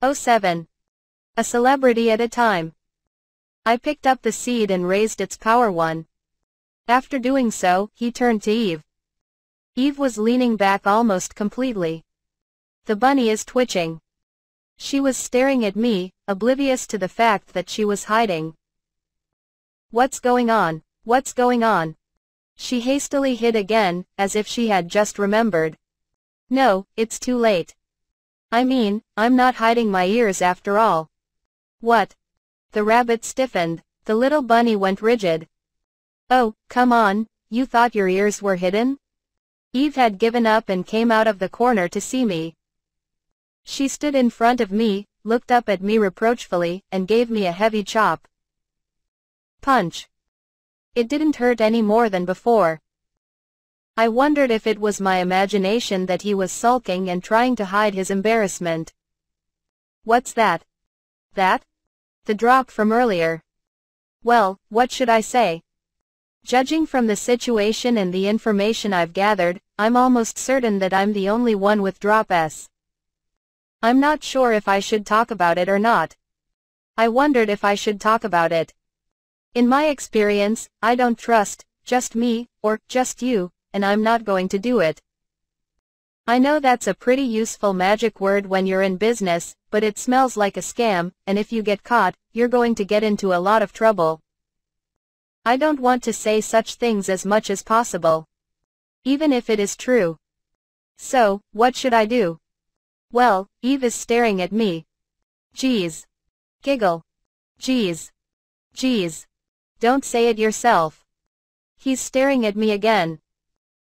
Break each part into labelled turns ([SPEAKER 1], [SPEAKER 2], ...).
[SPEAKER 1] 07. A celebrity at a time. I picked up the seed and raised its power 1. After doing so, he turned to Eve. Eve was leaning back almost completely. The bunny is twitching. She was staring at me, oblivious to the fact that she was hiding. What's going on? What's going on? She hastily hid again, as if she had just remembered. No, it's too late. I mean, I'm not hiding my ears after all. What? The rabbit stiffened. The little bunny went rigid. Oh, come on, you thought your ears were hidden? Eve had given up and came out of the corner to see me. She stood in front of me, looked up at me reproachfully, and gave me a heavy chop. Punch. It didn't hurt any more than before. I wondered if it was my imagination that he was sulking and trying to hide his embarrassment. What's that? That? The drop from earlier. Well, what should I say? Judging from the situation and the information I've gathered, I'm almost certain that I'm the only one with drop S. I'm not sure if I should talk about it or not. I wondered if I should talk about it. In my experience, I don't trust, just me, or just you, and I'm not going to do it. I know that's a pretty useful magic word when you're in business, but it smells like a scam, and if you get caught, you're going to get into a lot of trouble. I don't want to say such things as much as possible, even if it is true. So, what should I do? Well, Eve is staring at me. Geez. Giggle. Geez. Geez. Don't say it yourself. He's staring at me again.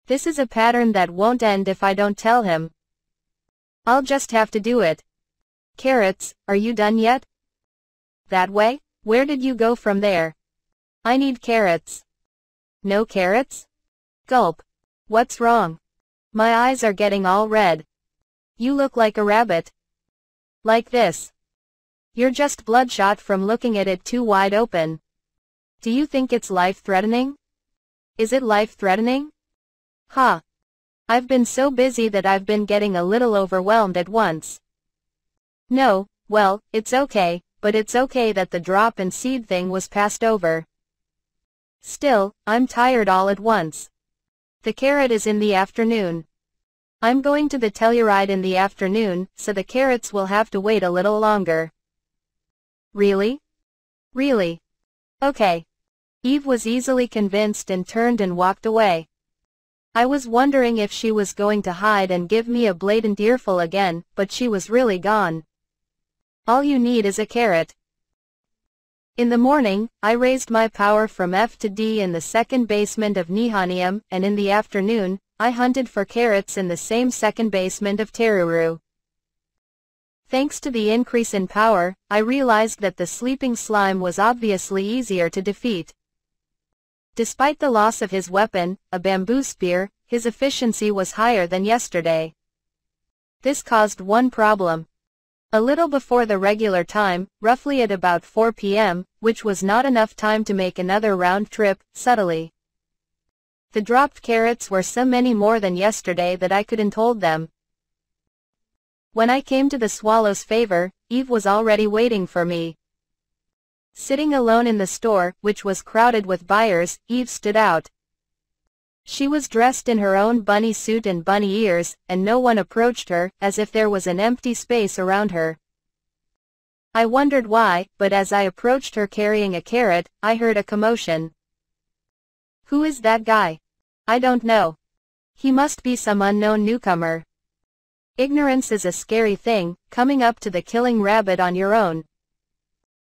[SPEAKER 1] This is a pattern that won't end if I don't tell him. I'll just have to do it. Carrots, are you done yet? That way? Where did you go from there? I need carrots. No carrots? Gulp. What's wrong? My eyes are getting all red. You look like a rabbit. Like this. You're just bloodshot from looking at it too wide open. Do you think it's life-threatening? Is it life-threatening? Huh. I've been so busy that I've been getting a little overwhelmed at once. No, well, it's okay, but it's okay that the drop and seed thing was passed over. Still, I'm tired all at once. The carrot is in the afternoon. I'm going to the Telluride in the afternoon, so the carrots will have to wait a little longer. Really? Really? Okay. Eve was easily convinced and turned and walked away. I was wondering if she was going to hide and give me a blatant earful again, but she was really gone. All you need is a carrot. In the morning, I raised my power from F to D in the second basement of Nihanium, and in the afternoon, I hunted for carrots in the same second basement of Teruru. Thanks to the increase in power, I realized that the sleeping slime was obviously easier to defeat. Despite the loss of his weapon, a bamboo spear, his efficiency was higher than yesterday. This caused one problem. A little before the regular time, roughly at about 4 p.m., which was not enough time to make another round trip, subtly. The dropped carrots were so many more than yesterday that I couldn't hold them. When I came to the swallow's favor, Eve was already waiting for me. Sitting alone in the store, which was crowded with buyers, Eve stood out. She was dressed in her own bunny suit and bunny ears, and no one approached her, as if there was an empty space around her. I wondered why, but as I approached her carrying a carrot, I heard a commotion. Who is that guy? I don't know. He must be some unknown newcomer. Ignorance is a scary thing, coming up to the killing rabbit on your own.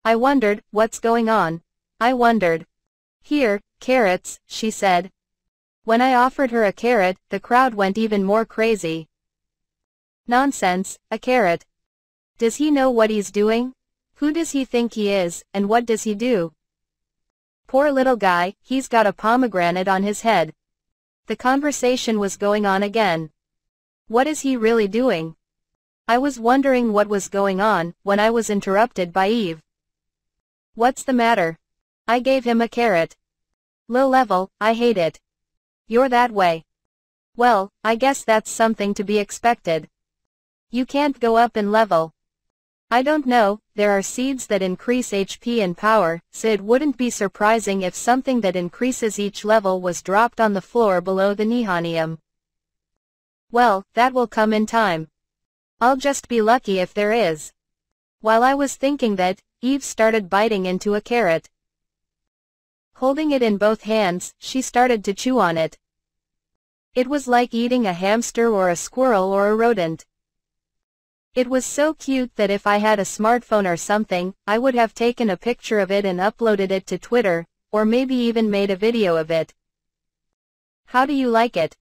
[SPEAKER 1] I wondered, what's going on? I wondered. Here, carrots, she said. When I offered her a carrot, the crowd went even more crazy. Nonsense, a carrot. Does he know what he's doing? Who does he think he is, and what does he do? Poor little guy, he's got a pomegranate on his head. The conversation was going on again. What is he really doing? I was wondering what was going on, when I was interrupted by Eve. What's the matter? I gave him a carrot. Low level, I hate it. You're that way. Well, I guess that's something to be expected. You can't go up in level. I don't know, there are seeds that increase HP and power, so it wouldn't be surprising if something that increases each level was dropped on the floor below the Nihonium. Well, that will come in time. I'll just be lucky if there is. While I was thinking that, Eve started biting into a carrot. Holding it in both hands, she started to chew on it. It was like eating a hamster or a squirrel or a rodent. It was so cute that if I had a smartphone or something, I would have taken a picture of it and uploaded it to Twitter, or maybe even made a video of it. How do you like it?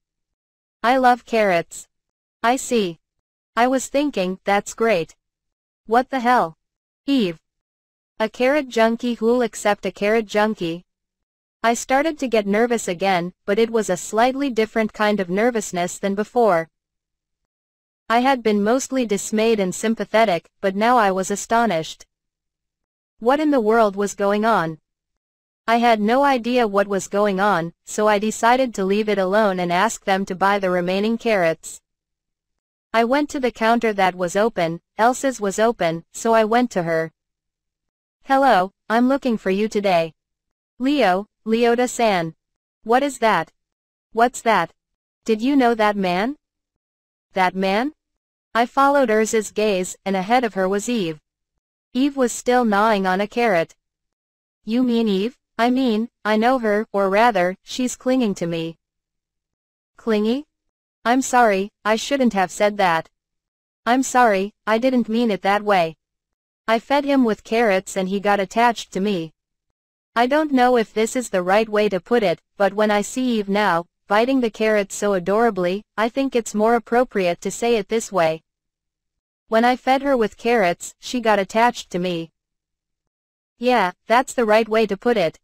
[SPEAKER 1] I love carrots. I see. I was thinking, that's great. What the hell? Eve. A carrot junkie who'll accept a carrot junkie. I started to get nervous again, but it was a slightly different kind of nervousness than before. I had been mostly dismayed and sympathetic, but now I was astonished. What in the world was going on? I had no idea what was going on, so I decided to leave it alone and ask them to buy the remaining carrots. I went to the counter that was open. Elsa's was open, so I went to her. Hello, I'm looking for you today. Leota-san. What is that? What's that? Did you know that man? That man? I followed Urza's gaze, and ahead of her was Eve. Eve was still gnawing on a carrot. You mean Eve? I mean, I know her, or rather, she's clinging to me. Clingy? I'm sorry, I shouldn't have said that. I'm sorry, I didn't mean it that way. I fed him with carrots and he got attached to me. I don't know if this is the right way to put it, but when I see Eve now, biting the carrot so adorably, I think it's more appropriate to say it this way. When I fed her with carrots, she got attached to me. Yeah, that's the right way to put it.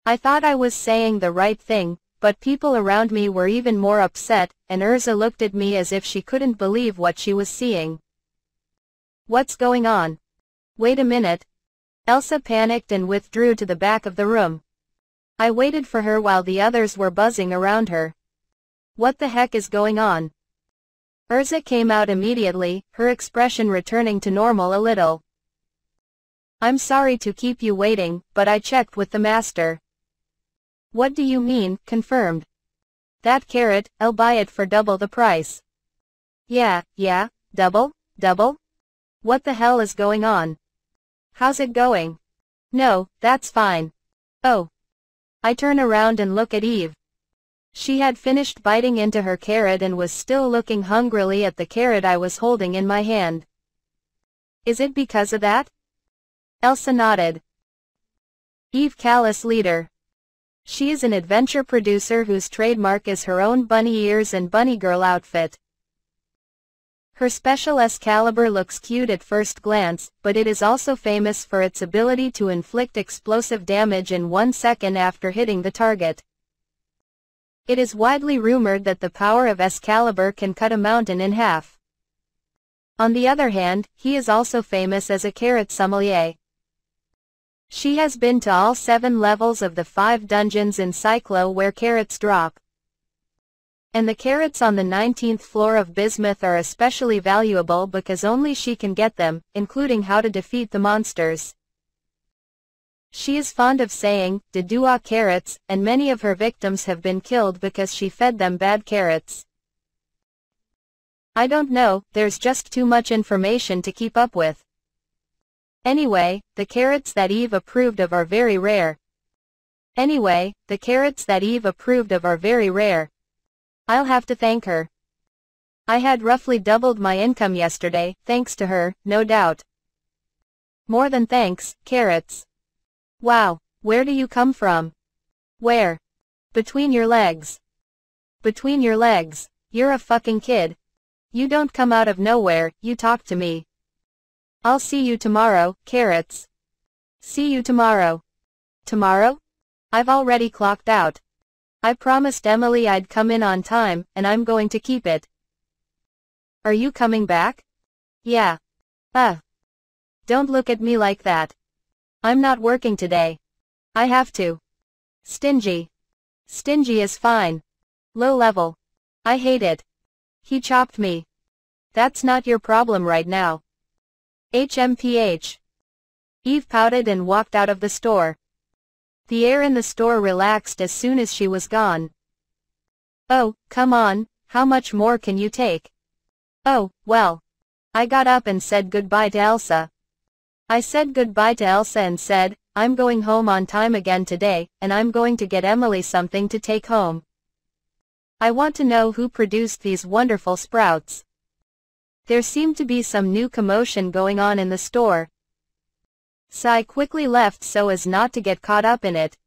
[SPEAKER 1] I thought I was saying the right thing, but people around me were even more upset, and Urza looked at me as if she couldn't believe what she was seeing. What's going on? Wait a minute. Elsa panicked and withdrew to the back of the room. I waited for her while the others were buzzing around her. What the heck is going on? Urza came out immediately, her expression returning to normal a little. I'm sorry to keep you waiting, but I checked with the master. What do you mean, confirmed? That carrot, I'll buy it for double the price. Yeah, double? What the hell is going on? How's it going? No, that's fine. Oh. I turn around and look at Eve. She had finished biting into her carrot and was still looking hungrily at the carrot I was holding in my hand. Is it because of that? Elsa nodded. Eve Callis leader. She is an adventure producer whose trademark is her own bunny ears and bunny girl outfit. Her special Excalibur looks cute at first glance, but it is also famous for its ability to inflict explosive damage in 1 second after hitting the target. It is widely rumored that the power of Excalibur can cut a mountain in half. On the other hand, he is also famous as a carrot sommelier. She has been to all 7 levels of the 5 dungeons in Cyclo where carrots drop. And the carrots on the 19th floor of Bismuth are especially valuable because only she can get them, including how to defeat the monsters. She is fond of saying, "Dedua carrots," and many of her victims have been killed because she fed them bad carrots. I don't know, there's just too much information to keep up with. Anyway, the carrots that Eve approved of are very rare. I'll have to thank her. I had roughly doubled my income yesterday, thanks to her, no doubt. More than thanks, carrots. Wow, where do you come from? Where? Between your legs. Between your legs. You're a fucking kid. You don't come out of nowhere, you talk to me. I'll see you tomorrow, carrots. See you tomorrow. Tomorrow? I've already clocked out. I promised Emily I'd come in on time, and I'm going to keep it. Are you coming back? Yeah. Don't look at me like that. I'm not working today. I have to. Stingy. Stingy is fine. Low level. I hate it. He chopped me. That's not your problem right now. HMPH. Eve pouted and walked out of the store. The air in the store relaxed as soon as she was gone. Oh, come on, how much more can you take? Oh, well. I got up and said goodbye to Elsa. I said goodbye to Elsa and said, I'm going home on time again today, and I'm going to get Emily something to take home. I want to know who produced these wonderful sprouts. There seemed to be some new commotion going on in the store. So I quickly left so as not to get caught up in it,